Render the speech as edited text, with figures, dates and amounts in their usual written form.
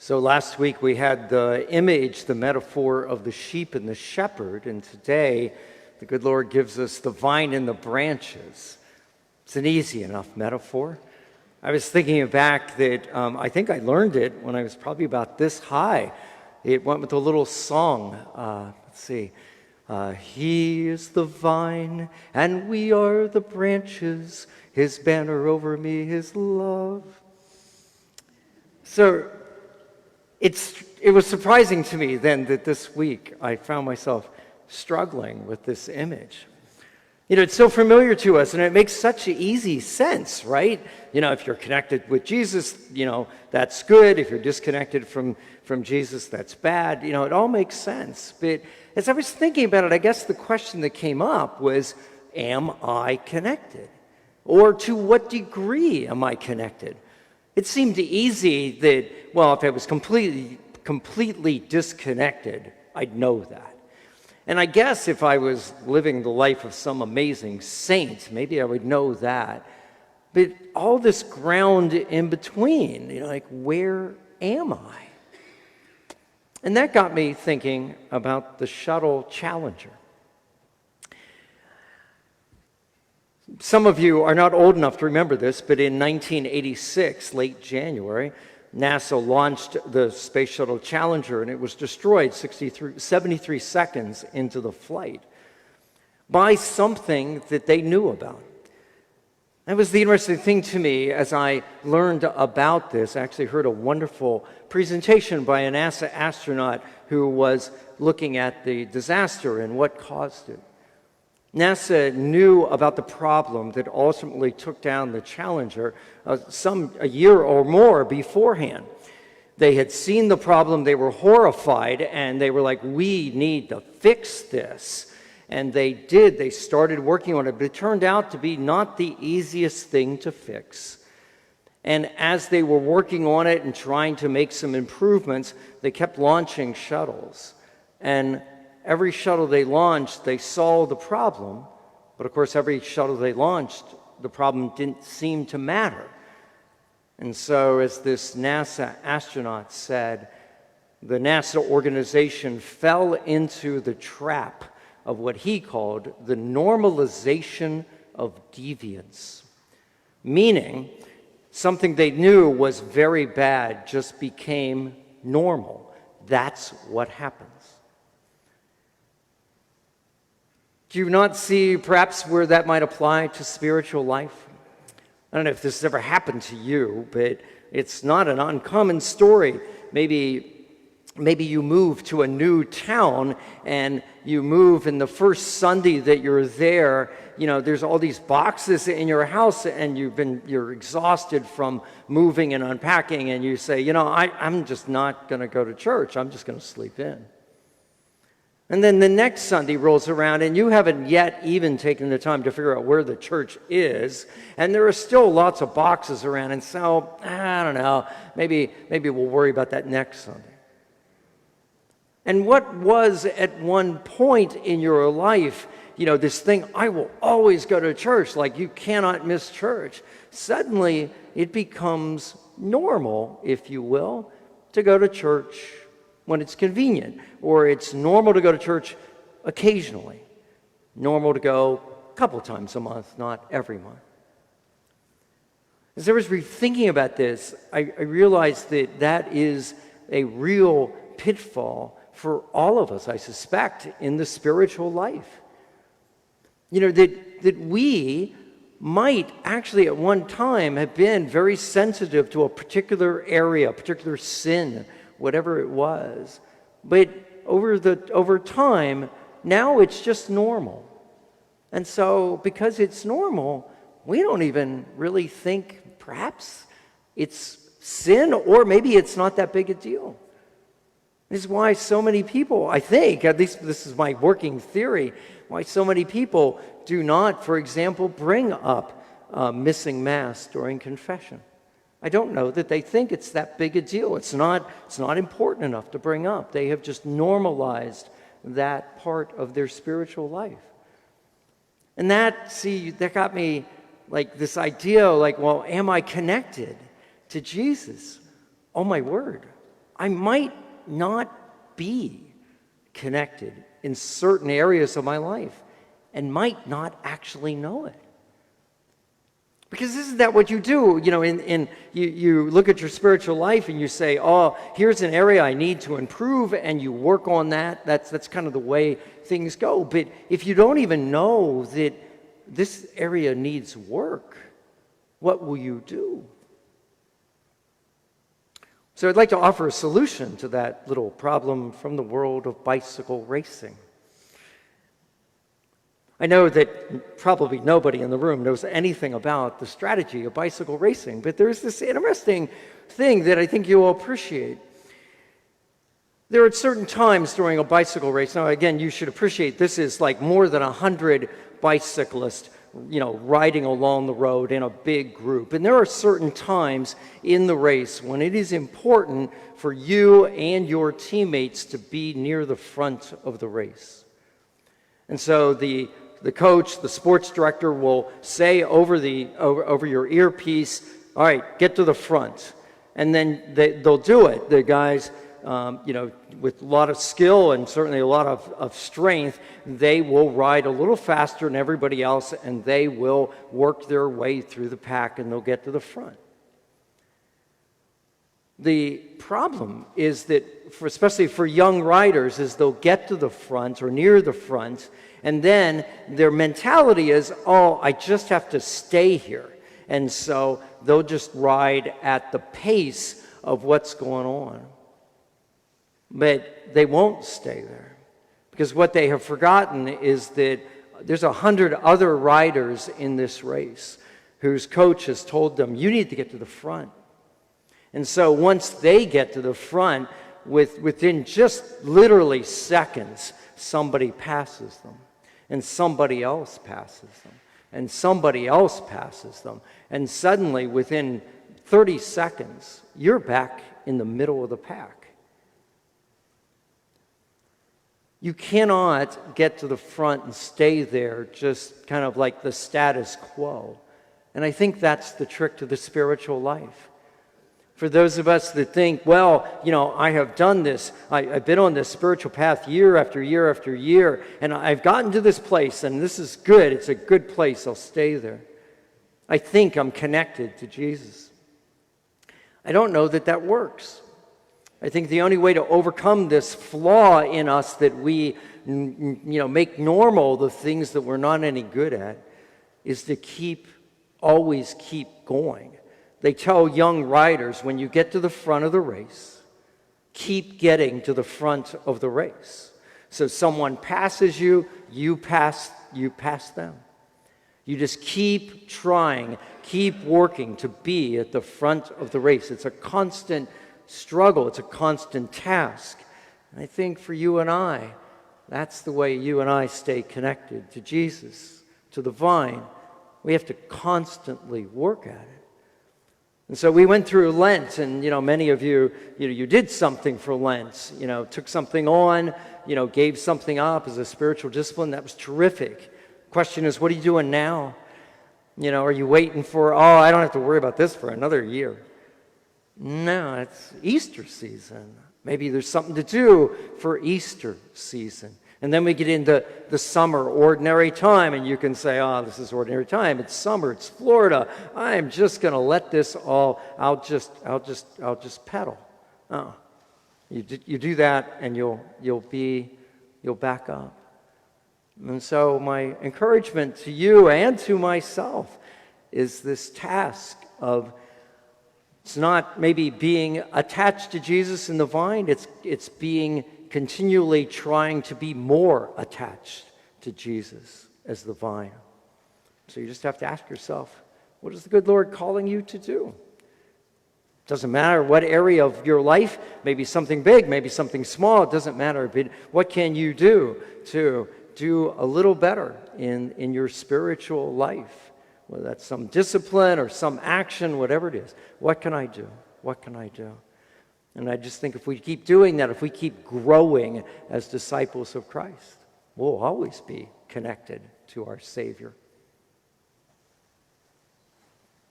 So last week we had the image, the metaphor of the sheep and the shepherd, and today the good Lord gives us the vine and the branches. It's an easy enough metaphor. I was thinking back that I think I learned it when I was probably about this high. It went with a little song. Let's see. He is the vine and we are the branches. His banner over me, his love. So it was surprising to me then that this week I found myself struggling with this image. You know, it's so familiar to us and it makes such easy sense, right? You know, if you're connected with Jesus, you know, that's good. If you're disconnected from Jesus, that's bad. You know, it all makes sense. But as I was thinking about it, I guess the question that came up was, am I connected? Or to what degree am I connected? It seemed easy that, well, if I was completely disconnected, I'd know that. And I guess if I was living the life of some amazing saint, maybe I would know that. But all this ground in between, you know, like, where am I? And that got me thinking about the shuttle Challenger. Some of you are not old enough to remember this, but in 1986, late January, NASA launched the Space Shuttle Challenger, and it was destroyed 73 seconds into the flight by something that they knew about. That was the interesting thing to me as I learned about this. I actually heard a wonderful presentation by a NASA astronaut who was looking at the disaster and what caused it. NASA knew about the problem that ultimately took down the Challenger a year or more beforehand. They had seen the problem, they were horrified, and they were like, we need to fix this. And they did, they started working on it, but it turned out to be not the easiest thing to fix. And as they were working on it and trying to make some improvements, they kept launching shuttles. And every shuttle they launched, they solved the problem, but of course every shuttle they launched, the problem didn't seem to matter. And so as this NASA astronaut said, the NASA organization fell into the trap of what he called the normalization of deviance, meaning something they knew was very bad just became normal. That's what happens. Do you not see perhaps where that might apply to spiritual life? I don't know if this has ever happened to you, but it's not an uncommon story. Maybe you move to a new town and you move, and the first Sunday that you're there, you know, there's all these boxes in your house and you're exhausted from moving and unpacking, and you say, you know, I'm just not going to go to church. I'm just going to sleep in. And then the next Sunday rolls around and you haven't yet even taken the time to figure out where the church is. And there are still lots of boxes around. And so, I don't know, maybe we'll worry about that next Sunday. And what was at one point in your life, you know, this thing, I will always go to church, like you cannot miss church. Suddenly it becomes normal, if you will, to go to church when it's convenient, or it's normal to go to church occasionally, normal to go a couple times a month, not every month. As I was thinking about this, I realized that that is a real pitfall for all of us, I suspect, in the spiritual life. You know, that we might actually at one time have been very sensitive to a particular area, a particular sin, whatever it was. But over time, now it's just normal. And so because it's normal, we don't even really think perhaps it's sin, or maybe it's not that big a deal. This is why so many people, I think, at least this is my working theory, why so many people do not, for example, bring up missing Mass during confession. I don't know that they think it's that big a deal. It's not important enough to bring up. They have just normalized that part of their spiritual life. And that got me like this idea, like, well, am I connected to Jesus? Oh, my word. I might not be connected in certain areas of my life and might not actually know it. Because isn't that what you do? You know, you look at your spiritual life and you say, oh, here's an area I need to improve, and you work on that. That's kind of the way things go. But if you don't even know that this area needs work, what will you do? So I'd like to offer a solution to that little problem from the world of bicycle racing. I know that probably nobody in the room knows anything about the strategy of bicycle racing, but there's this interesting thing that I think you'll appreciate. There are certain times during a bicycle race, now again, you should appreciate this is like more than 100 bicyclists, riding along the road in a big group. And there are certain times in the race when it is important for you and your teammates to be near the front of the race. And so the coach, the sports director will say over your earpiece, all right, get to the front. And then they'll do it. The guys, with a lot of skill and certainly a lot of strength, they will ride a little faster than everybody else, and they will work their way through the pack, and they'll get to the front. The problem is that, especially for young riders, is they'll get to the front or near the front, and then their mentality is, oh, I just have to stay here. And so they'll just ride at the pace of what's going on. But they won't stay there, because what they have forgotten is that there's 100 other riders in this race whose coach has told them, you need to get to the front. And so once they get to the front, within just literally seconds, somebody passes them, and somebody else passes them, and somebody else passes them. And suddenly, within 30 seconds, you're back in the middle of the pack. You cannot get to the front and stay there just kind of like the status quo. And I think that's the trick to the spiritual life. For those of us that think, well, I have done this. I've been on this spiritual path year after year after year, and I've gotten to this place, and this is good. It's a good place. I'll stay there. I think I'm connected to Jesus. I don't know that works. I think the only way to overcome this flaw in us that we, make normal the things that we're not any good at is to always keep going. They tell young riders, when you get to the front of the race, keep getting to the front of the race. So someone passes you, you pass them. You just keep trying, keep working to be at the front of the race. It's a constant struggle. It's a constant task. And I think for you and I, that's the way you and I stay connected to Jesus, to the vine. We have to constantly work at it. And so we went through Lent, and many of you, you did something for Lent. Took something on, gave something up as a spiritual discipline. That was terrific. Question is, what are you doing now? Are you waiting for? Oh, I don't have to worry about this for another year. No, it's Easter season. Maybe there's something to do for Easter season. And then we get into the summer, ordinary time, and you can say, oh, this is ordinary time. It's summer, it's Florida. I'm just going to let this all, I'll just pedal. Oh, you do that, and you'll back up. And so my encouragement to you and to myself is this task of, it's not maybe being attached to Jesus in the vine, it's being continually trying to be more attached to Jesus as the vine. So you just have to ask yourself, what is the good Lord calling you to do? Doesn't matter what area of your life, maybe something big, maybe something small, it doesn't matter. But what can you do to do a little better in your spiritual life? Whether that's some discipline or some action, whatever it is. What can I do? What can I do? And I just think if we keep doing that, if we keep growing as disciples of Christ, we'll always be connected to our Savior.